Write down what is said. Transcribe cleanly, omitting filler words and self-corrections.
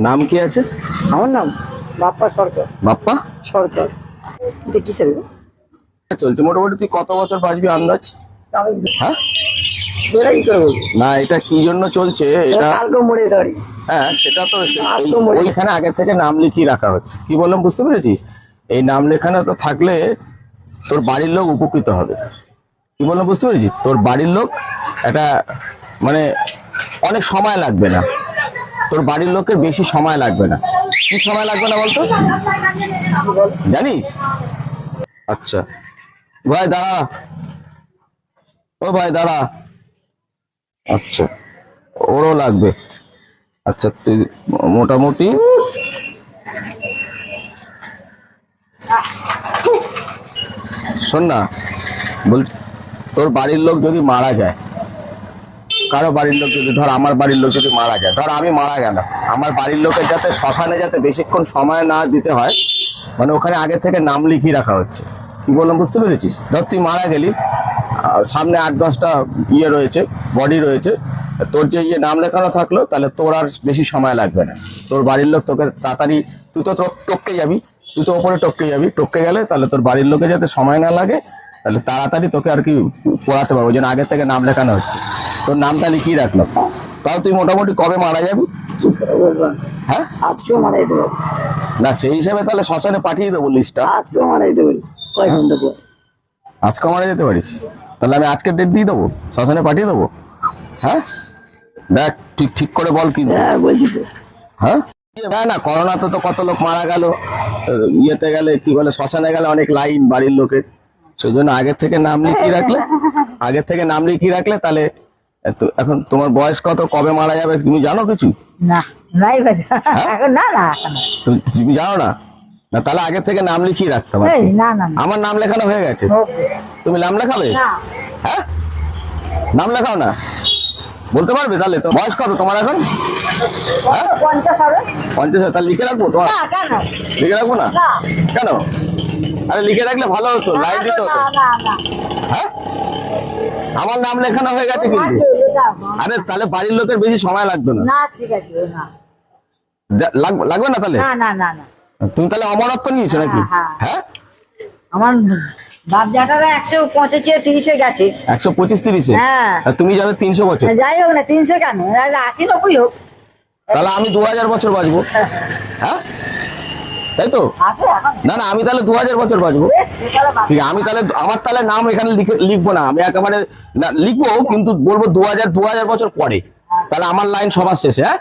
নাম কি আছে? আমার নাম বাপ্পা সরকার। বাপ্পা সরকার এটা কি স্যার? চলছে মোটামুটি। তুই কত বছর বাঁচবি আন্দাজ? হ্যাঁ বেড়াই করবো না, এটা কি জন্য চলছে এটা? কালকে মরে সরি। হ্যাঁ সেটা তো আজকে মরে ওইখানে আগে থেকে নাম লিখিয়ে রাখা হচ্ছে। কি বললাম বুঝতে পেরেছিস? এই নাম লেখানো তো থাকলে তোর বাড়ির লোক উপকৃত হবে। কি বললাম বুঝতে পেরেছিস? তোর বাড়ির লোক এটা মানে অনেক সময় লাগবে না, তোর বাড়ির লোকের বেশি সময় লাগবে না। কি সময় লাগবে না বলতো জানিস? আচ্ছা ভাই দাঁড়া, ও ভাই দাঁড়া। আচ্ছা ওরও লাগবে। আচ্ছা তুই মোটামুটি শোন না, বলছি তোর বাড়ির লোক যদি মারা যায়, কারো বাড়ির লোক যদি, ধর আমার বাড়ির লোক যদি মারা যায়, ধর আমি মারা গেলাম, আমার বাড়ির লোকের যাতে শ্মশানে যাতে বেশিক্ষণ সময় না দিতে হয়, মানে ওখানে আগে থেকে নাম লিখিয়ে রাখা হচ্ছে। কি বললাম বুঝতে পেরেছিস? ধর তুই মারা গেলি, সামনে 8-10টা ইয়ে রয়েছে, বডি রয়েছে, তোর যে ইয়ে নাম লেখানো থাকলো, তাহলে তোর আর বেশি সময় লাগবে না। তোর বাড়ির লোক তোকে তাড়াতাড়ি, তুই তো টপকে যাবি, তুই তো ওপরে টপকে যাবি, টপকে গেলে তাহলে তোর বাড়ির লোকে যাতে সময় না লাগে, তাহলে তাড়াতাড়ি তোকে আর কি পড়াতে পারবো। ওই জন্য আগে থেকে নাম লেখানো হচ্ছে। তোর নামটা লিখিয়ে রাখলাম। তাও তুই মোটামুটি কবে মারা যাবি? হ্যাঁ আজকেও মারা যেতে পারি। না সেই হিসাবে তাহলে শ্মশানে পাঠিয়ে দেবো লিস্টটা। আজকেও মারা যেতে পারি, কয়েক ঘন্টা পর। আজকে মারা যেতে পারিস? তাহলে আমি আজকের ডেট দিয়ে দেবো, শ্মশানে পাঠিয়ে দেবো। হ্যাঁ দেখ ঠিক ঠিক করে বল কিন্তু। হ্যাঁ বলছি তো। হ্যাঁ না, করোনাতে তো কত লোক মারা গেল, ইয়েতে গেলে কি বলে শ্মশানে গেলে অনেক লাইন বাড়ির লোকের। সেই জন্য আগের থেকে নাম লিখিয়ে রাখলে, আগের থেকে নাম লিখিয়ে রাখলে তাহলে এখন তোমার বয়স কত, কবে মারা যাবে তুমি জানো কিছু? না নাই ভাই, এখন না না এখন তুমি জানো না? না তাহলে আগের থেকে নাম লিখিয়ে রাখতে হবে। না না আমার নাম লেখানো হয়ে গেছে, তুমি নাম লেখাবে? হ্যাঁ নাম লেখাও না, বলতে পারবে? তাহলে তো বয়স কত তোমার এখন? হ্যাঁ 50 হবে। 50। তাহলে লিখে রাখবো তোমার? না কেন? লিখে রাখবো না না। কেন? আরে লিখে রাখলে ভালো হতো, লাইন দিতে হতো। না না হ্যাঁ আমার নাম লেখানো হয়ে গেছে কিন্তু। আরে তাহলে বাড়ির লোকের বেশি সময় লাগবে না। না ঠিক আছে না। লাগবে না তাহলে? না না না না। তুমি তাহলে অমরত্ব নিয়েছো নাকি? হ্যাঁ আমার বাপ জ্যাঠারা 125-30-এ গেছে। 125-30-এ? হ্যাঁ। আর তুমি যাবে 300 বছর। যাই হোক না 300 কেন, 80-90 হোক। তাহলে আমি 2000 বছর বাঁচবো। হ্যাঁ তাই তো? আছে এখন। না না আমি তাহলে 2000 বছর বাঁচবো। ঠিক আছে, আমি তাহলে আমার তাহলে নাম এখানে লিখবো না, আমি একেবারে লিখবো কিন্তু বলবো 2000 বছর পরে, তাহলে আমার লাইন সবার শেষে। হ্যাঁ